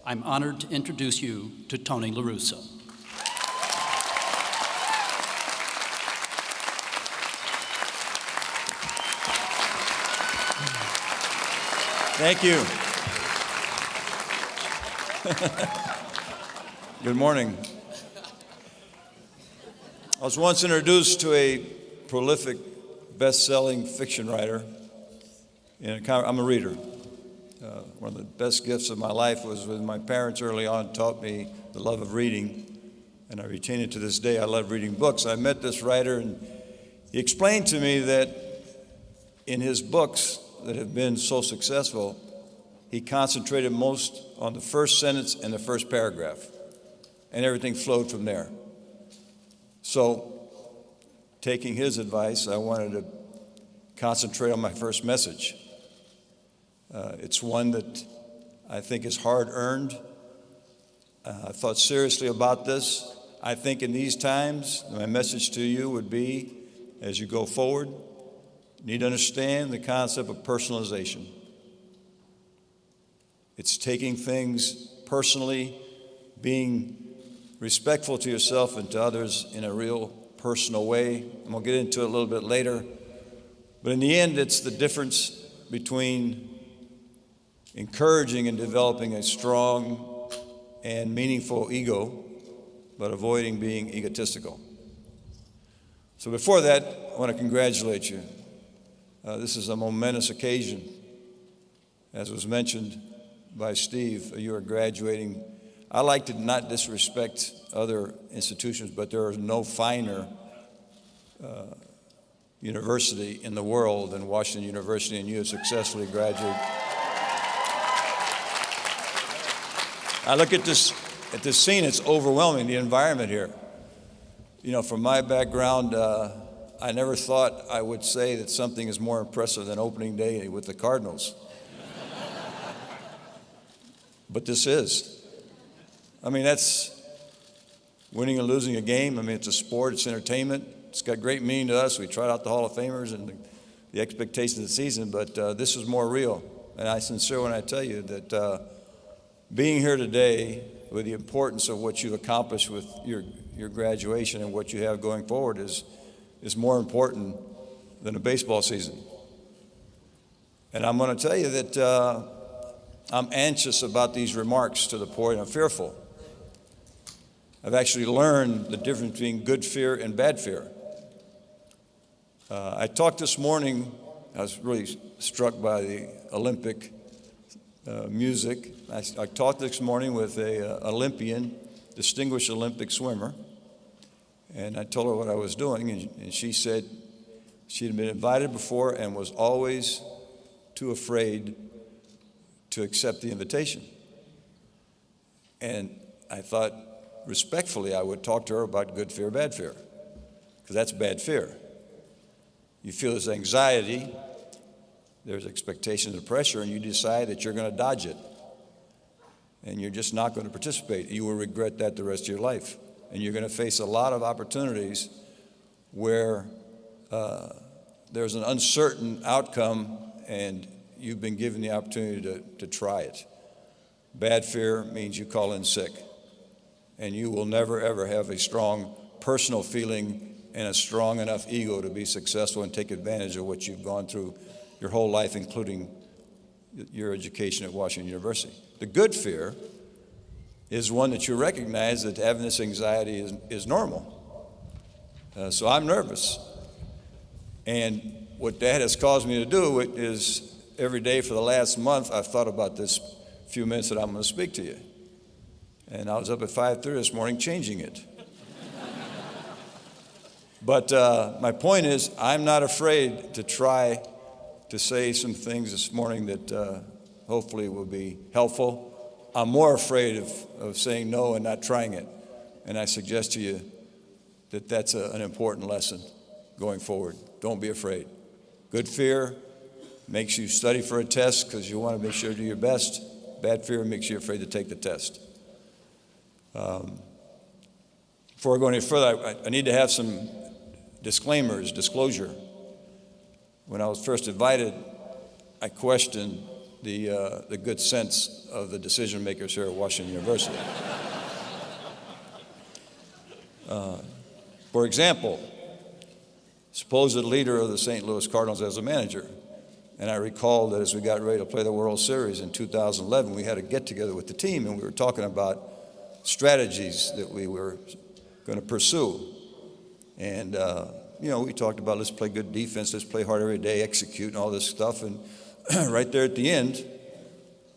I'm honored to introduce you to Tony Russa. Thank you. Good morning. I was once introduced to a prolific, best-selling fiction writer. I'm a reader. One of the best gifts of my life was when my parents early on taught me the love of reading, and I retain it to this day. I love reading books. I met this writer, and he explained to me that in his books that have been so successful, he concentrated most on the first sentence and the first paragraph, and everything flowed from there. So, taking his advice, I wanted to concentrate on my first message. It's one that I think is hard-earned. I thought seriously about this. I think in these times, my message to you would be, as you go forward, you need to understand the concept of personalization. It's taking things personally, being respectful to yourself and to others in a real personal way. And we'll get into it a little bit later. But in the end, it's the difference between encouraging and developing a strong and meaningful ego, but avoiding being egotistical. So before that, I want to congratulate you. This is a momentous occasion. As was mentioned by Steve, you are graduating. I like to not disrespect other institutions, but there is no finer university in the world than Washington University, and you have successfully graduated. I look at this scene, it's overwhelming, the environment here. You know, from my background, I never thought I would say that something is more impressive than opening day with the Cardinals. But this is. I mean, that's winning and losing a game. I mean, it's a sport, it's entertainment. It's got great meaning to us. We tried out the Hall of Famers and the expectations of the season, but this is more real. And I'm sincere when I tell you that being here today with the importance of what you've accomplished with your graduation and what you have going forward is more important than a baseball season. And I'm going to tell you that I'm anxious about these remarks to the point I'm fearful. I've actually learned the difference between good fear and bad fear. I talked this morning, I was really struck by the Olympic music. I talked this morning with an Olympian, distinguished Olympic swimmer, and I told her what I was doing, and she said she had been invited before and was always too afraid to accept the invitation. And I thought, respectfully, I would talk to her about good fear, bad fear, because that's bad fear. You feel this anxiety, there's expectations and pressure, and you decide that you're going to dodge it. And you're just not going to participate. You will regret that the rest of your life. And you're going to face a lot of opportunities where there's an uncertain outcome, and you've been given the opportunity to try it. Bad fear means you call in sick. And you will never, ever have a strong personal feeling and a strong enough ego to be successful and take advantage of what you've gone through your whole life, including your education at Washington University. The good fear is one that you recognize that having this anxiety is normal. So I'm nervous. And what that has caused me to do is every day for the last month, I've thought about this few minutes that I'm going to speak to you. And I was up at 5:30 this morning changing it. But my point is, I'm not afraid to try to say some things this morning that hopefully will be helpful. I'm more afraid of saying no and not trying it. And I suggest to you that that's an important lesson going forward. Don't be afraid. Good fear makes you study for a test because you want to make sure you do your best. Bad fear makes you afraid to take the test. Before I go any further, I need to have some disclosure. When I was first invited, I questioned the good sense of the decision makers here at Washington University. For example, supposed leader of the St. Louis Cardinals as a manager. And I recall that as we got ready to play the World Series in 2011, we had a get-together with the team, and we were talking about strategies that we were going to pursue. And, we talked about let's play good defense, let's play hard every day, execute, and all this stuff. And right there at the end,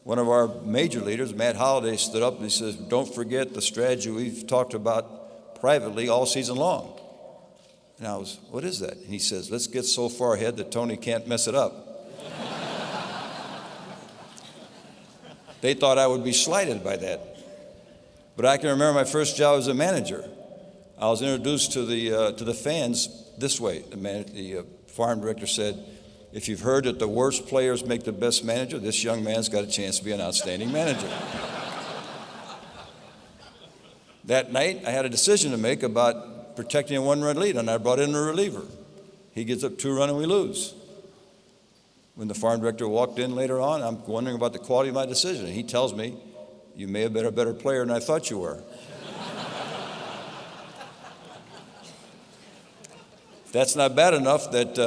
one of our major leaders, Matt Holliday, stood up and he says, "Don't forget the strategy we've talked about privately all season long." And I was, "What is that?" And he says, "Let's get so far ahead that Tony can't mess it up." They thought I would be slighted by that. But I can remember my first job as a manager. I was introduced to the fans this way. The farm director said, "If you've heard that the worst players make the best manager, this young man's got a chance to be an outstanding manager." That night, I had a decision to make about protecting a one-run lead, and I brought in a reliever. He gets up 2-run and we lose. When the farm director walked in later on, I'm wondering about the quality of my decision. And he tells me, "You may have been a better player than I thought you were." If that's not bad enough, that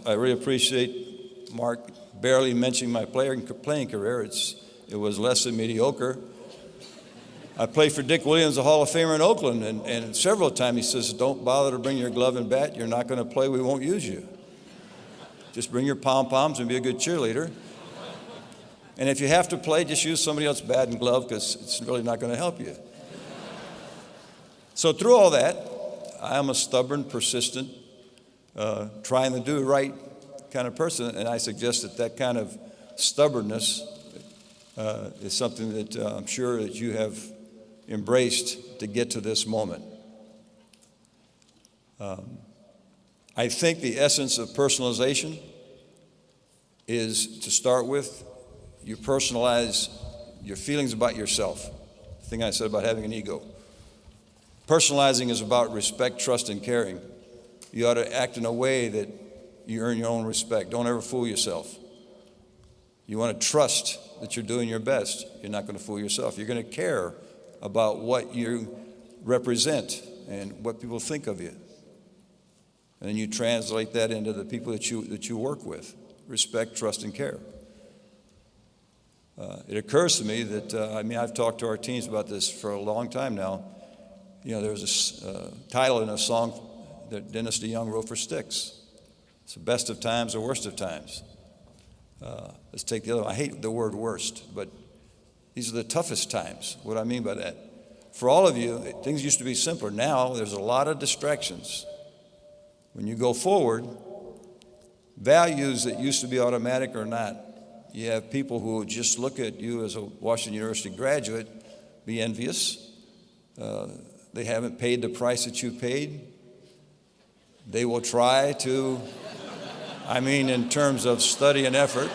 I really appreciate Mark barely mentioning my playing career. It was less than mediocre. I played for Dick Williams, a Hall of Famer in Oakland, and several times he says, "Don't bother to bring your glove and bat. You're not going to play. We won't use you. Just bring your pom-poms and be a good cheerleader. And if you have to play, just use somebody else's bat and glove because it's really not going to help you." So through all that, I am a stubborn, persistent, trying to do right kind of person, and I suggest that kind of stubbornness is something that I'm sure that you have embraced to get to this moment. I think the essence of personalization is to start with, you personalize your feelings about yourself. The thing I said about having an ego. Personalizing is about respect, trust, and caring. You ought to act in a way that you earn your own respect. Don't ever fool yourself. You want to trust that you're doing your best. You're not going to fool yourself. You're going to care about what you represent and what people think of you. And then you translate that into the people that you work with. Respect, trust, and care. It occurs to me that, I've talked to our teams about this for a long time now. There was this title in a song that Dennis DeYoung wrote for Styx. It's the best of times, the worst of times. Let's take the other one. I hate the word worst, but these are the toughest times. What do I mean by that? For all of you, things used to be simpler. Now there's a lot of distractions. When you go forward, values that used to be automatic are not. You have people who just look at you as a Washington University graduate, be envious. They haven't paid the price that you paid. They will try to, in terms of study and effort.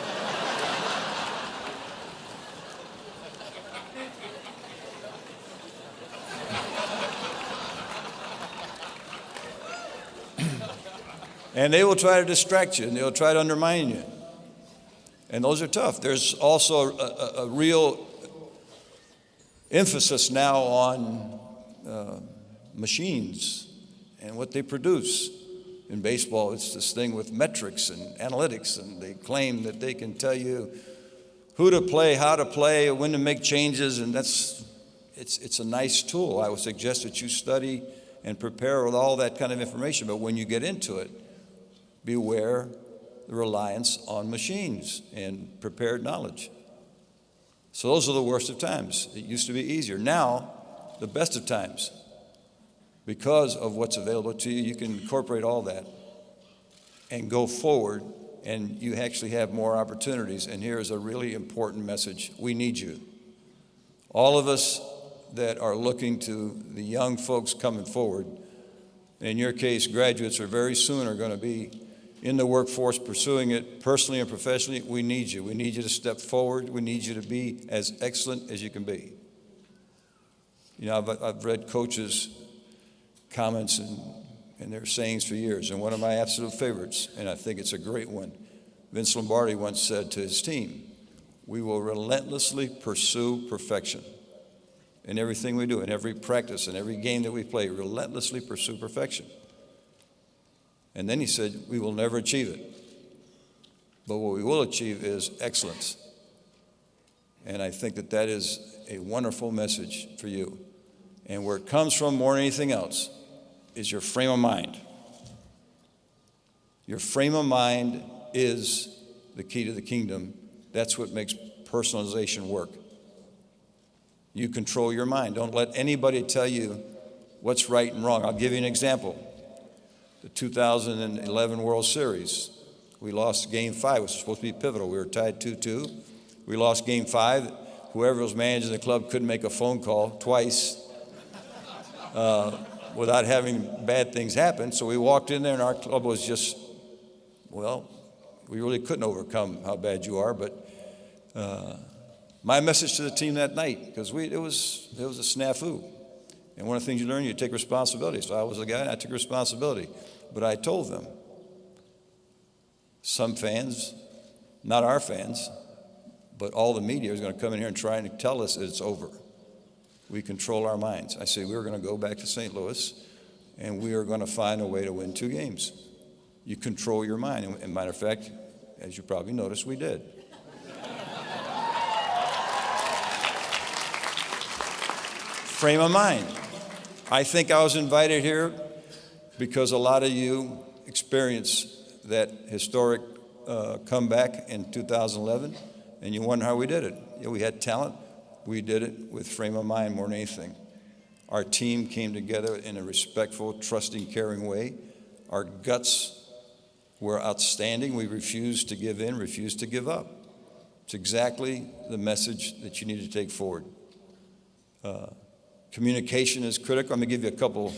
And they will try to distract you, and they'll try to undermine you. And those are tough. There's also a real emphasis now on machines and what they produce. In baseball, it's this thing with metrics and analytics, and they claim that they can tell you who to play, how to play, when to make changes, and it's a nice tool. I would suggest that you study and prepare with all that kind of information, but when you get into it, beware the reliance on machines and prepared knowledge. So those are the worst of times. It used to be easier. Now, the best of times. Because of what's available to you, you can incorporate all that and go forward, and you actually have more opportunities. And here's a really important message. We need you. All of us that are looking to the young folks coming forward, in your case, graduates are very soon are going to be in the workforce pursuing it personally and professionally. We need you. We need you to step forward. We need you to be as excellent as you can be. I've read coaches' comments and their sayings for years, and one of my absolute favorites, and I think it's a great one, Vince Lombardi once said to his team, We will relentlessly pursue perfection in everything we do, in every practice, in every game that we play, relentlessly pursue perfection. And then he said, we will never achieve it. But what we will achieve is excellence. And I think that that is a wonderful message for you. And where it comes from more than anything else is your frame of mind. Your frame of mind is the key to the kingdom. That's what makes personalization work. You control your mind. Don't let anybody tell you what's right and wrong. I'll give you an example. The 2011 World Series, we lost Game 5. It was supposed to be pivotal. We were tied 2-2. We lost Game 5. Whoever was managing the club couldn't make a phone call twice without having bad things happen. So we walked in there, and our club was just, well, we really couldn't overcome how bad you are. But my message to the team that night, because it was a snafu. And one of the things you learn, you take responsibility. So I was the guy, and I took responsibility. But I told them, some fans, not our fans, but all the media is going to come in here and try and tell us it's over. We control our minds. I say we're going to go back to St. Louis, and we are going to find a way to win 2 games. You control your mind. And matter of fact, as you probably noticed, we did. Frame of mind. I think I was invited here because a lot of you experienced that historic comeback in 2011, and you wonder how we did it. Yeah, we had talent. We did it with frame of mind more than anything. Our team came together in a respectful, trusting, caring way. Our guts were outstanding. We refused to give in, refused to give up. It's exactly the message that you need to take forward. Communication is critical. I'm going to give you a couple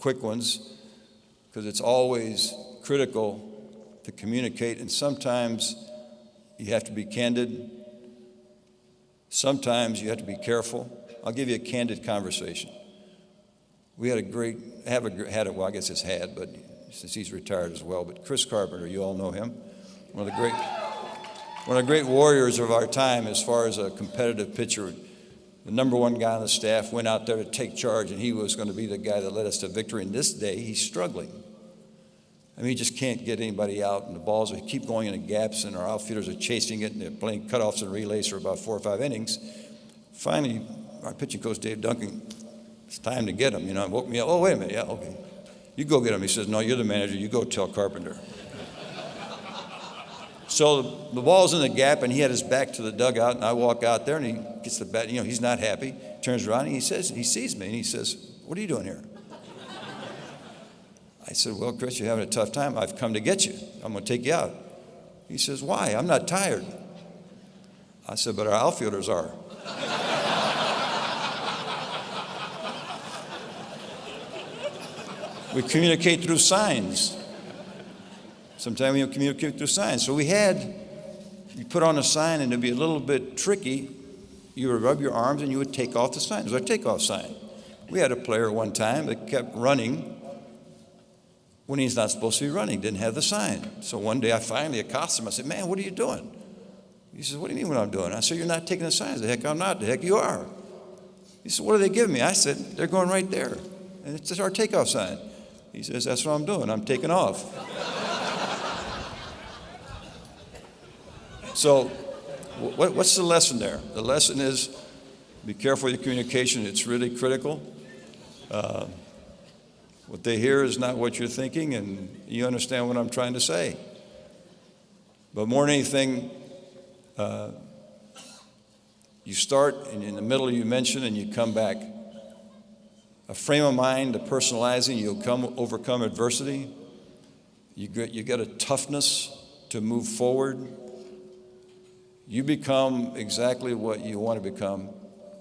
quick ones because it's always critical to communicate, and sometimes you have to be candid. Sometimes you have to be careful. I'll give you a candid conversation. We had well, I guess it's had, but since he's retired as well, but Chris Carpenter, you all know him, one of the great warriors of our time as far as a competitive pitcher. The number one guy on the staff went out there to take charge, and he was going to be the guy that led us to victory. And this day, he's struggling. I mean, he just can't get anybody out, and the balls keep going into gaps, and our outfielders are chasing it, and they're playing cutoffs and relays for about 4 or 5 innings. Finally, our pitching coach, Dave Duncan, it's time to get him. You know, woke me up. Oh, wait a minute. Yeah, okay. You go get him. He says, no, you're the manager. You go tell Carpenter. So the ball's in the gap, and he had his back to the dugout, and I walk out there, and he gets the bat. You know, he's not happy. Turns around, and he sees me, and he says, what are you doing here? I said, well, Chris, you're having a tough time. I've come to get you. I'm going to take you out. He says, why? I'm not tired. I said, but our outfielders are. We communicate through signs. Sometimes we communicate through signs. So you put on a sign, and it'd be a little bit tricky. You would rub your arms, and you would take off the sign. It was our takeoff sign. We had a player one time that kept running when he's not supposed to be running, didn't have the sign. So one day I finally accosted him. I said, man, what are you doing? He says, what do you mean what I'm doing? I said, you're not taking the signs. The heck I'm not. The heck you are. He said, what are they giving me? I said, they're going right there. And it's just our takeoff sign. He says, that's what I'm doing. I'm taking off. So what's the lesson there? The lesson is be careful with your communication. It's really critical. What they hear is not what you're thinking, and you understand what I'm trying to say. But more than anything, you start, and in the middle you mention, and you come back. A frame of mind, the personalizing, you'll overcome adversity. You get a toughness to move forward. You become exactly what you want to become.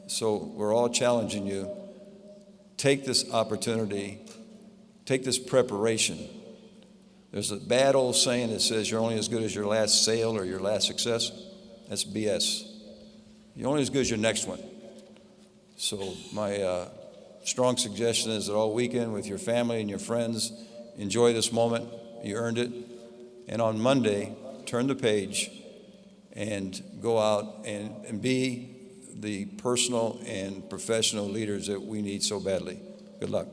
So we're all challenging you. Take this opportunity. Take this preparation. There's a bad old saying that says you're only as good as your last sale or your last success. That's BS. You're only as good as your next one. So my strong suggestion is that all weekend with your family and your friends, enjoy this moment. You earned it. And on Monday, turn the page and go out and be the personal and professional leaders that we need so badly. Good luck.